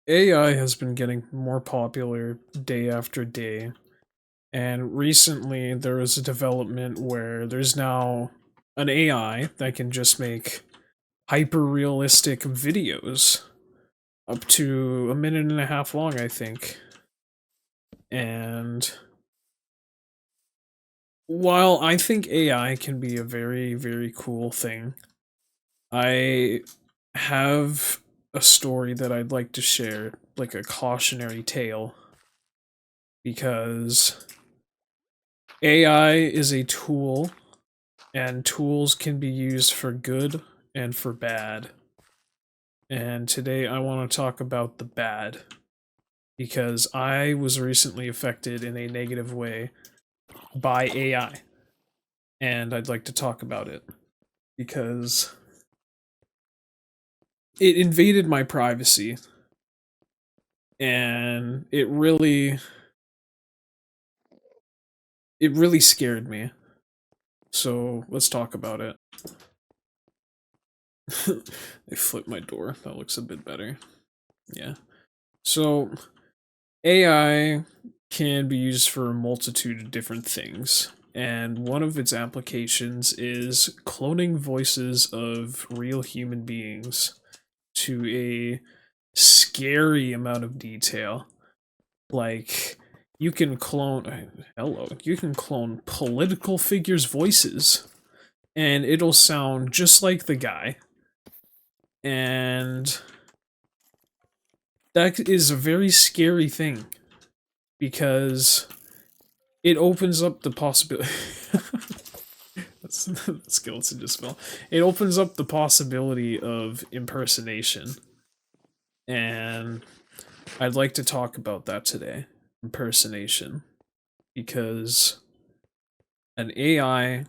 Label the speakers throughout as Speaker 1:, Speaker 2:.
Speaker 1: AI has been getting more popular day after day, and recently there was a development where there's now an AI that can just make hyper realistic videos up to a minute and a half long, I think. And while I think AI can be a very, very cool thing, I have a story that I'd like to share, like a cautionary tale, because AI is a tool, and tools can be used for good and for bad. And today I want to talk about the bad, because I was recently affected in a negative way by AI, and I'd like to talk about it because it invaded my privacy, and it really scared me. So let's talk about it. They flipped my door. That looks a bit better. Yeah. So AI can be used for a multitude of different things, and one of its applications is cloning voices of real human beings to a scary amount of detail. Like, you can clone, hello, you can clone political figures' voices, and it'll sound just like the guy. And that is a very scary thing because it opens up the possibility. That skeleton just fell. It opens up the possibility of impersonation, and I'd like to talk about that today. Impersonation, because an AI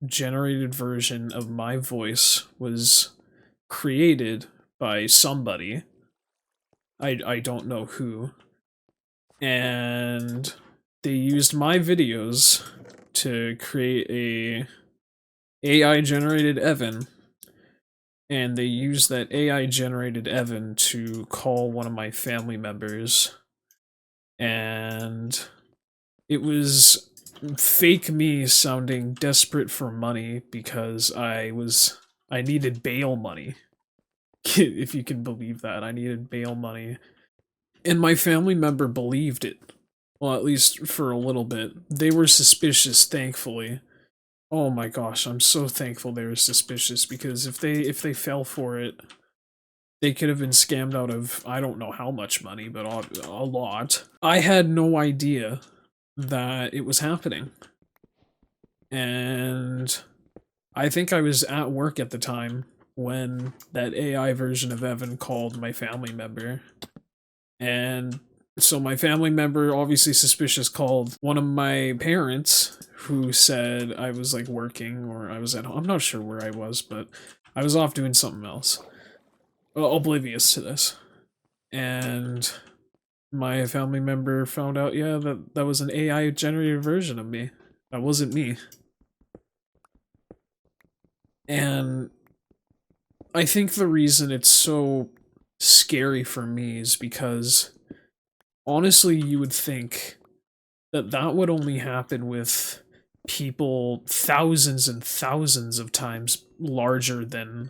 Speaker 1: generated version of my voice was created by somebody. I don't know who, and they used my videos to create a AI generated Evan, and they used that AI generated Evan to call one of my family members, and it was fake me sounding desperate for money because I needed bail money. If you can believe that, I needed bail money. And my family member believed it. Well, at least for a little bit. They were suspicious, thankfully. Oh my gosh, I'm so thankful they were suspicious, because if they fell for it, they could have been scammed out of I don't know how much money, but a lot. I had no idea that it was happening. And I think I was at work at the time when that AI version of Evan called my family member. And so my family member, obviously suspicious, called one of my parents, who said I was like working, or I was at home. I'm not sure where I was, but I was off doing something else. Oblivious to this. And my family member found out, yeah, that was an AI generated version of me. That wasn't me. And I think the reason it's so scary for me is because honestly, you would think that that would only happen with people thousands and thousands of times larger than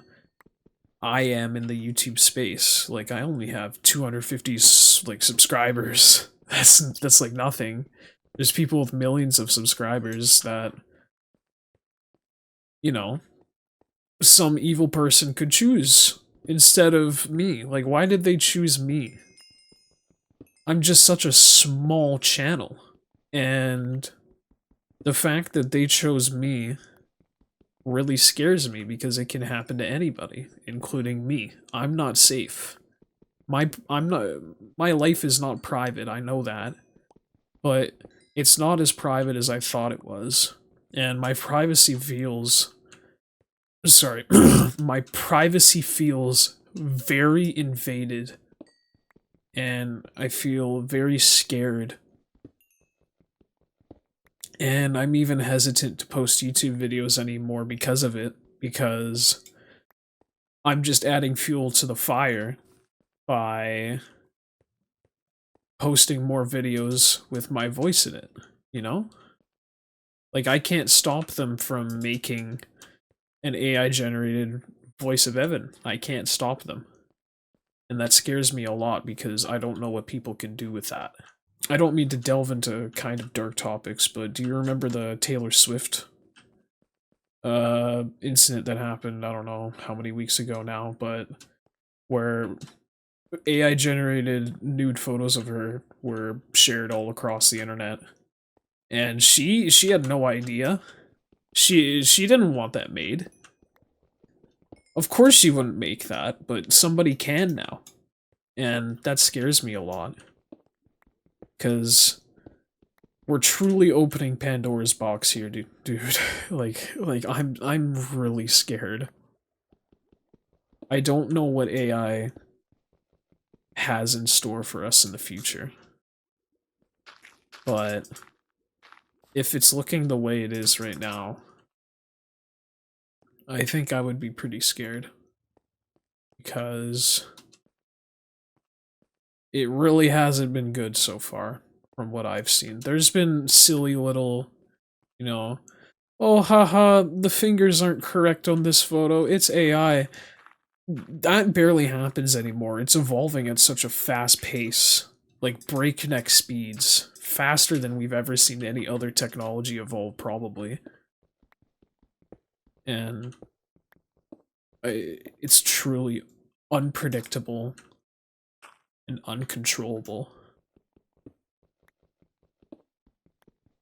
Speaker 1: I am in the YouTube space. Like, I only have 250 like subscribers. That's like nothing. There's people with millions of subscribers that, you know, some evil person could choose instead of me. Like, why did they choose me? I'm just such a small channel. And the fact that they chose me really scares me, because it can happen to anybody, including me. I'm not safe. My life is not private, I know that. But it's not as private as I thought it was. And my privacy feels sorry, my privacy feels very invaded, and I feel very scared. And I'm even hesitant to post YouTube videos anymore because of it, because I'm just adding fuel to the fire by posting more videos with my voice in it, you know? Like, I can't stop them from making an AI-generated voice of Evan. I can't stop them. And that scares me a lot because I don't know what people can do with that. I don't mean to delve into kind of dark topics, but do you remember the Taylor Swift incident that happened, I don't know how many weeks ago now, but where AI generated nude photos of her were shared all across the internet. And she had no idea. She didn't want that made. Of course she wouldn't make that, but somebody can now. And that scares me a lot. Cause we're truly opening Pandora's box here, dude. like I'm really scared. I don't know what AI has in store for us in the future. But if it's looking the way it is right now, I think I would be pretty scared. Because it really hasn't been good so far, from what I've seen. There's been silly little, you know, oh haha, the fingers aren't correct on this photo, it's AI. That barely happens anymore. It's evolving at such a fast pace, like breakneck speeds, faster than we've ever seen any other technology evolve, probably. And it's truly unpredictable and uncontrollable.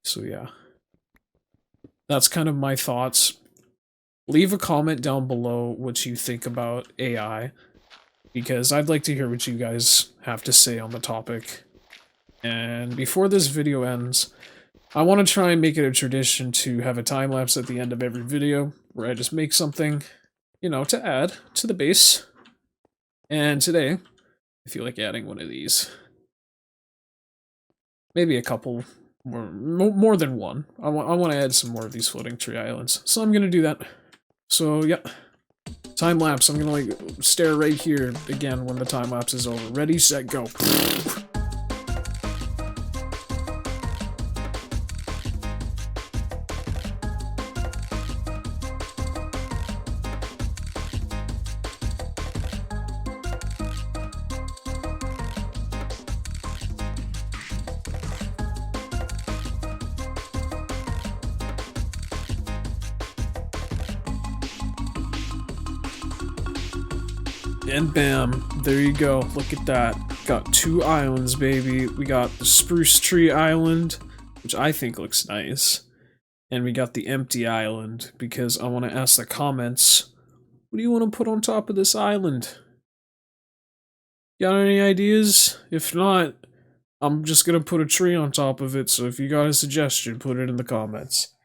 Speaker 1: So yeah. That's kind of my thoughts. Leave a comment down below what you think about AI, because I'd like to hear what you guys have to say on the topic. And before this video ends, I want to try and make it a tradition to have a time lapse at the end of every video, where I just make something, you know, to add to the base. And today, I feel like adding one of these. Maybe a couple more than one. I want to add some more of these floating tree islands, so I'm gonna do that. So yeah, time lapse. I'm gonna like stare right here again when the time lapse is over. Ready, set, go. And bam, there you go. Look at that. Got 2 islands, baby. We got the Spruce Tree Island, which I think looks nice. And we got the Empty Island, because I want to ask the comments, what do you want to put on top of this island? Got any ideas? If not, I'm just gonna put a tree on top of it, so if you got a suggestion, put it in the comments.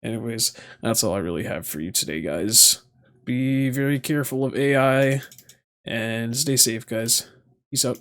Speaker 1: Anyways, that's all I really have for you today, guys. Be very careful of AI, and stay safe, guys. Peace out.